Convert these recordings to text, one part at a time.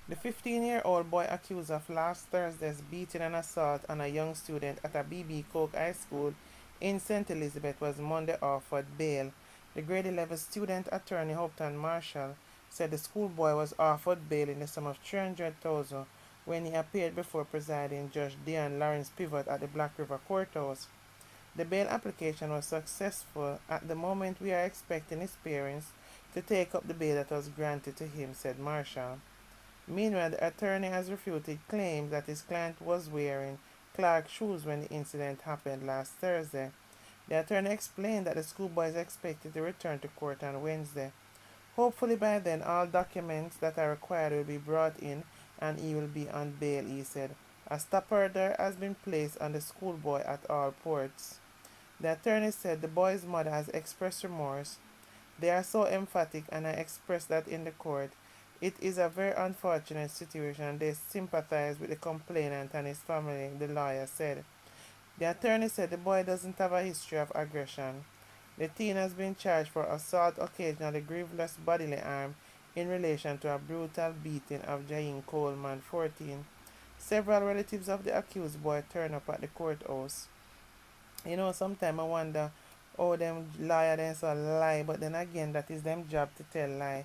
The 15-year-old boy accused of last Thursday's beating and assault on a young student at a BB Coke High School in St. Elizabeth was Monday offered bail. The grade 11 student attorney Hopton Marshall said the schoolboy was offered bail in the sum of $300,000 when he appeared before presiding Judge Dion Lawrence Pivot at the Black River Courthouse. The bail application was successful. At the moment, we are expecting his parents to take up the bail that was granted to him, said Marshall. Meanwhile, the attorney has refuted claims that his client was wearing Clark shoes when the incident happened last Thursday. The attorney explained that the schoolboy is expected to return to court on Wednesday. Hopefully by then all documents that are required will be brought in and he will be on bail, he said. A stop order has been placed on the schoolboy at all ports. The attorney said the boy's mother has expressed remorse. They are so emphatic and I expressed that in the court. It is a very unfortunate situation and they sympathize with the complainant and his family, the lawyer said. The attorney said the boy doesn't have a history of aggression. The teen has been charged for assault occasionally grievous bodily harm in relation to a brutal beating of Jayin Coleman, 14. Several relatives of the accused boy turned up at the courthouse. Sometimes I wonder how them lawyer then so lie, but then again that is them job to tell lie.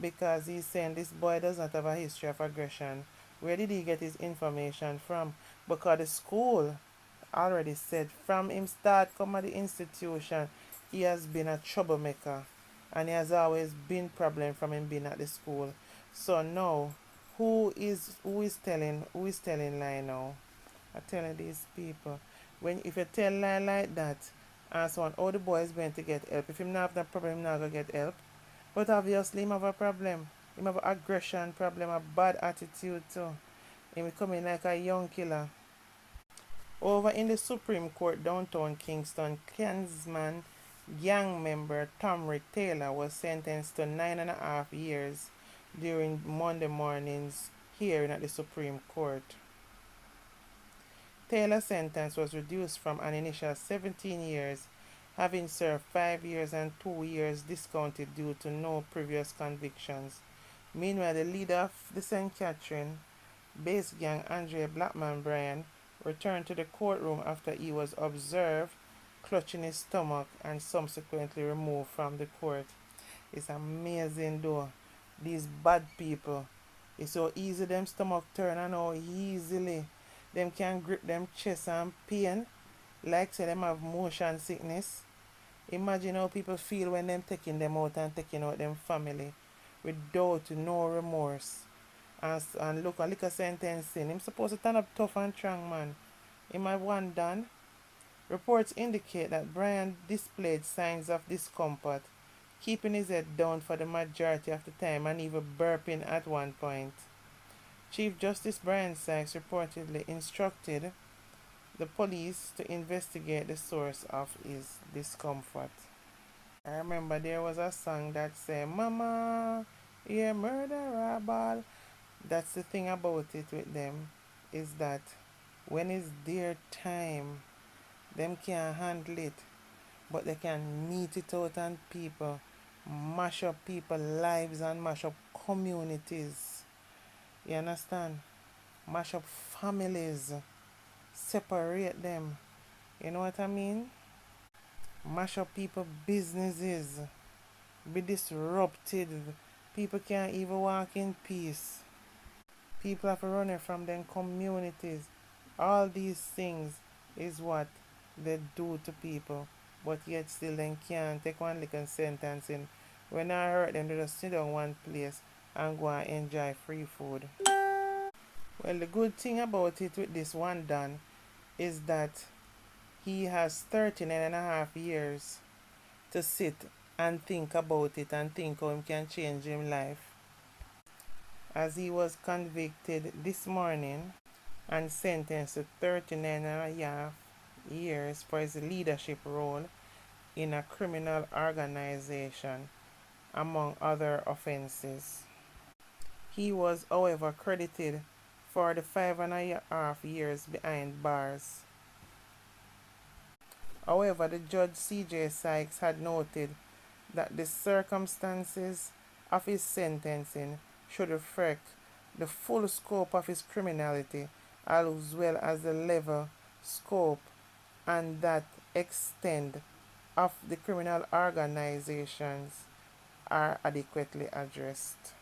Because he's saying this boy does not have a history of aggression. Where did he get his information from? Because the school already said from him start come at the institution, he has been a troublemaker. And he has always been problem from him being at the school. So now, who is telling lie now? I telling these people. If you tell lie like that, and so on, how the boy is going to get help? If him not have that problem, him not gonna get help. But obviously him have a problem. Him have aggression problem, a bad attitude too. Him coming like a young killer. Over in the Supreme Court downtown Kingston, Clansman Gangmember Tomrick Taylor was sentenced to 9.5 years during Monday morning's hearing at the Supreme Court. Taylor's sentence was reduced from an initial 17 years, having served 5 years and 2 years discounted due to no previous convictions. Meanwhile, the leader of the St. Catherine base gang, Andre Blackman Bryan, returned to the courtroom after he was observed clutching his stomach and subsequently removed from the court. It's amazing though. These bad people. It's so easy them stomach turn and how easily them can grip them chest and pain like say them have motion sickness. Imagine how people feel when them taking them out and taking out them family without no remorse. And look a little sentencing. Him supposed to turn up tough and strong, man. Him have one done. Reports indicate that Brian displayed signs of discomfort, keeping his head down for the majority of the time and even burping at one point. Chief Justice Brian Sykes reportedly instructed the police to investigate the source of his discomfort. I remember there was a song that said, Mama, you murderer ball. That's the thing about it with them, is that when it's their time, them can't handle it, but they can meet it out and people mash up people's lives and mash up communities. You understand? Mash up families, separate them. You know what I mean? Mash up people's businesses, be disrupted. People can't even walk in peace. People have to run away from their communities. All these things is what they do to people, but yet still they can't take one little sentencing. When I heard them, they just sit down one place and go and enjoy free food. Well, the good thing about it with this one done is that he has 13.5 years to sit and think about it and think how he can change his life. As he was convicted this morning and sentenced to 39.5 years for his leadership role in a criminal organization, among other offenses. He was, however, credited for the 5.5 years behind bars. However, the judge C.J. Sykes had noted that the circumstances of his sentencing should reflect the full scope of his criminality, as well as the level, scope, and that extent of the criminal organizations are adequately addressed.